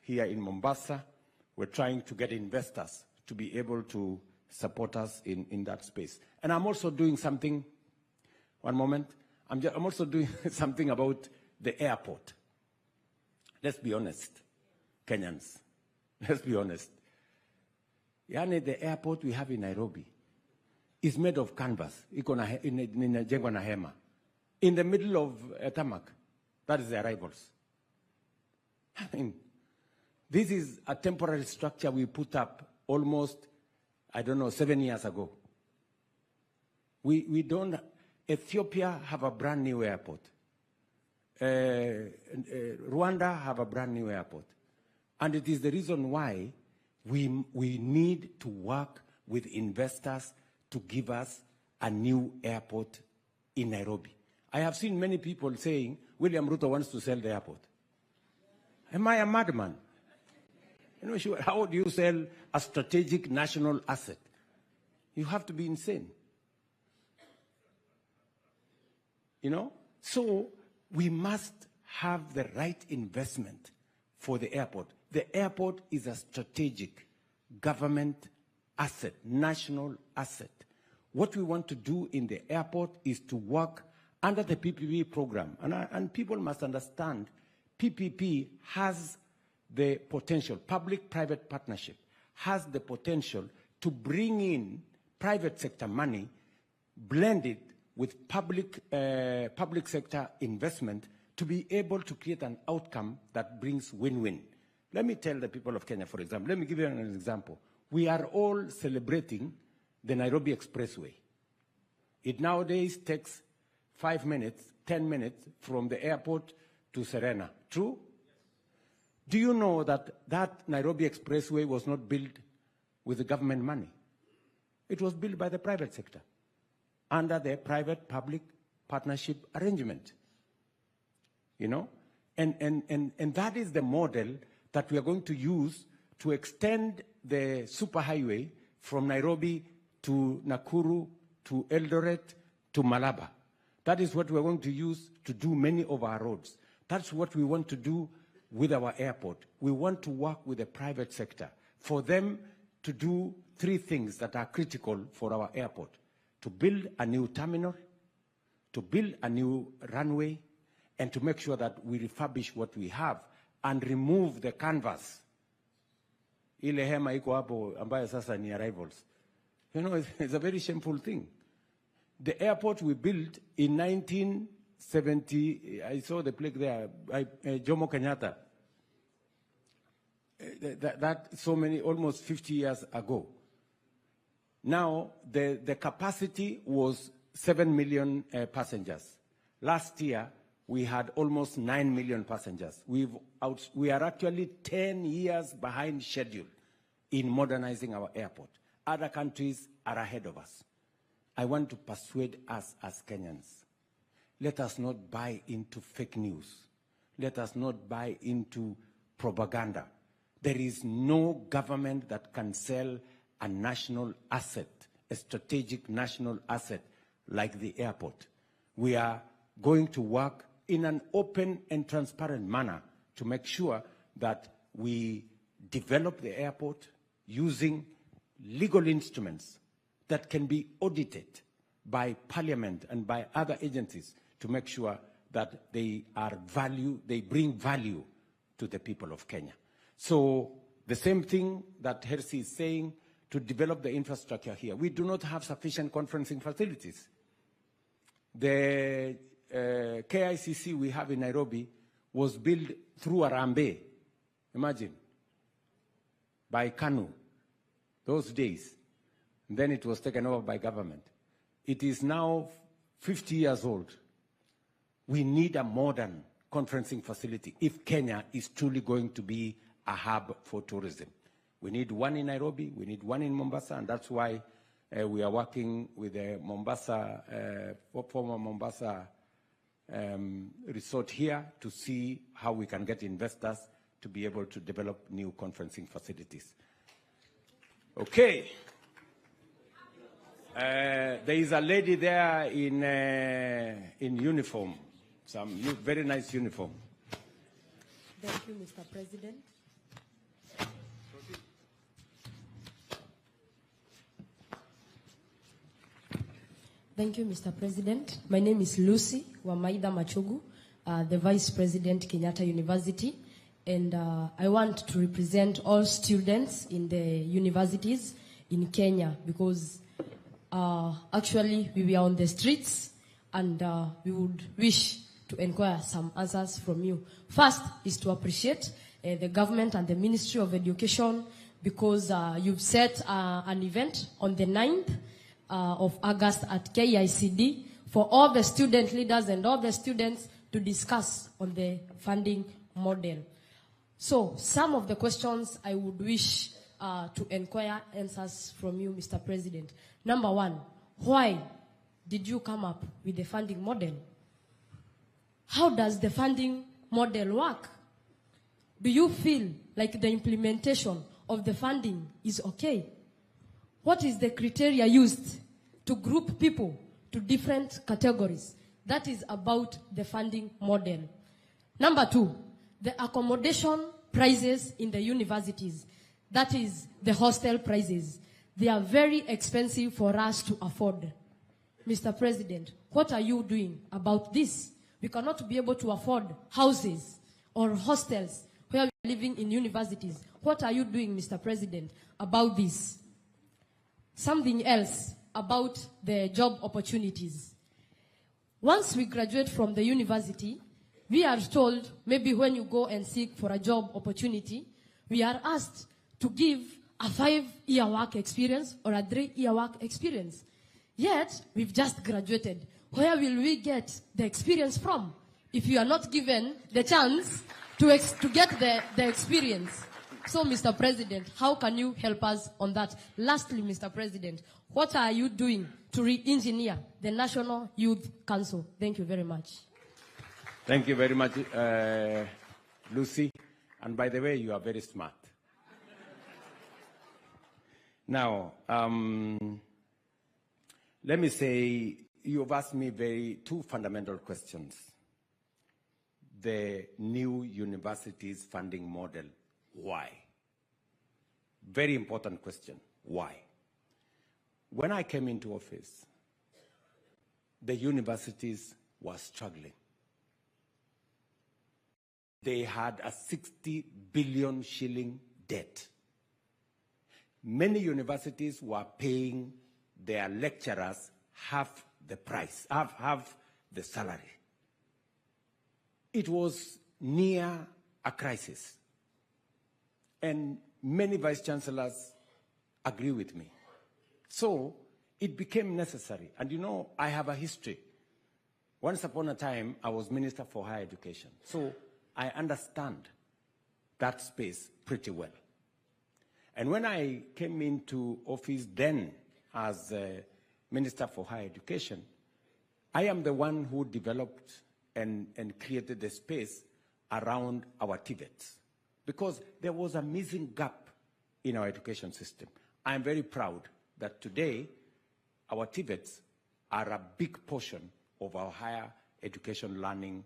here in Mombasa. We're trying to get investors to be able to support us in that space. And I'm also doing something, one moment, I'm also doing something about the airport. Let's be honest, Kenyans. Let's be honest. Yani, the airport we have in Nairobi is made of canvas, in the middle of tarmac. That is the arrivals. I mean, this is a temporary structure we put up almost, I don't know, 7 years ago. We don't, Ethiopia have a brand new airport. Rwanda have a brand new airport. And it is the reason why we need to work with investors to give us a new airport in Nairobi. I have seen many people saying, William Ruto wants to sell the airport. Am I a madman? You know, sure, how do you sell a strategic national asset? You have to be insane. You know? So we must have the right investment for the airport. The airport is a strategic government asset, national asset. What we want to do in the airport is to work under the PPP program. And people must understand PPP has the potential, public-private partnership has the potential to bring in private sector money, blend it with public sector investment to be able to create an outcome that brings win-win. Let me tell the people of Kenya, for example, let me give you an example. We are all celebrating the Nairobi Expressway. It nowadays takes 5 minutes, 10 minutes from the airport to Serena. True? Do you know that that Nairobi Expressway was not built with the government money? It was built by the private sector under the private-public partnership arrangement. You know? And that is the model that we are going to use to extend the superhighway from Nairobi to Nakuru, to Eldoret, to Malaba. That is what we are going to use to do many of our roads. That's what we want to do with our airport. We want to work with the private sector for them to do 3 things that are critical for our airport: to build a new terminal, to build a new runway, and to make sure that we refurbish what we have and remove the canvas. Ile hema iko hapo ambayo sasa ni arrivals. You know, it's a very shameful thing. The airport we built in 1970, I saw the plaque there, Jomo Kenyatta. That so many, almost 50 years ago. Now, the capacity was 7 million passengers. Last year, we had almost 9 million passengers. We are actually 10 years behind schedule in modernizing our airport. Other countries are ahead of us. I want to persuade us as Kenyans. Let us not buy into fake news. Let us not buy into propaganda. There is no government that can sell a national asset, a strategic national asset like the airport. We are going to work in an open and transparent manner to make sure that we develop the airport using legal instruments that can be audited by Parliament and by other agencies to make sure that they bring value to the people of Kenya. So the same thing that Hersi is saying, to develop the infrastructure here. We do not have sufficient conferencing facilities. The KICC we have in Nairobi was built through Arambe, imagine, by KANU, those days. And then it was taken over by government. It is now 50 years old. We need a modern conferencing facility if Kenya is truly going to be a hub for tourism. We need one in Nairobi, we need one in Mombasa, and that's why we are working with the Mombasa, former Mombasa resort here to see how we can get investors to be able to develop new conferencing facilities. Okay. There is a lady there in uniform, some very nice uniform. Thank you, Mr. President. Thank you, Mr. President. My name is Lucy Wamaida Machogu, the Vice President, Kenyatta University. And I want to represent all students in the universities in Kenya because actually we were on the streets and we would wish to inquire some answers from you. First is to appreciate the government and the Ministry of Education because you've set an event on the 9th of August at KICD for all the student leaders and all the students to discuss on the funding model. So some of the questions I would wish to inquire answers from you, Mr. President. Number one, why did you come up with the funding model? How does the funding model work? Do you feel like the implementation of the funding is okay? What is the criteria used to group people to different categories? That is about the funding model. Number two, the accommodation prices in the universities. That is the hostel prices. They are very expensive for us to afford. Mr. President, what are you doing about this? We cannot be able to afford houses or hostels where we are living in universities. What are you doing, Mr. President, about this? Something else about the job opportunities. Once we graduate from the university, we are told, maybe when you go and seek for a job opportunity, we are asked to give a 5-year work experience or a 3-year work experience. Yet, we've just graduated. Where will we get the experience from if you are not given the chance to get the experience? So, Mr. President, how can you help us on that? Lastly, Mr. President, what are you doing to re-engineer the National Youth Council? Thank you very much. Thank you very much, Lucy. And by the way, you are very smart. Now, let me say, you've asked me two fundamental questions. The new universities funding model, why? Very important question, why? When I came into office, the universities were struggling. They had a 60 billion shilling debt. Many universities were paying their lecturers half the price, half the salary. It was near a crisis. And many vice-chancellors agree with me. So it became necessary. And you know, I have a history. Once upon a time, I was Minister for Higher Education. So I understand that space pretty well. And when I came into office then as Minister for Higher Education, I am the one who developed and created the space around our TVETs because there was a missing gap in our education system. I'm very proud that today our TVETs are a big portion of our higher education learning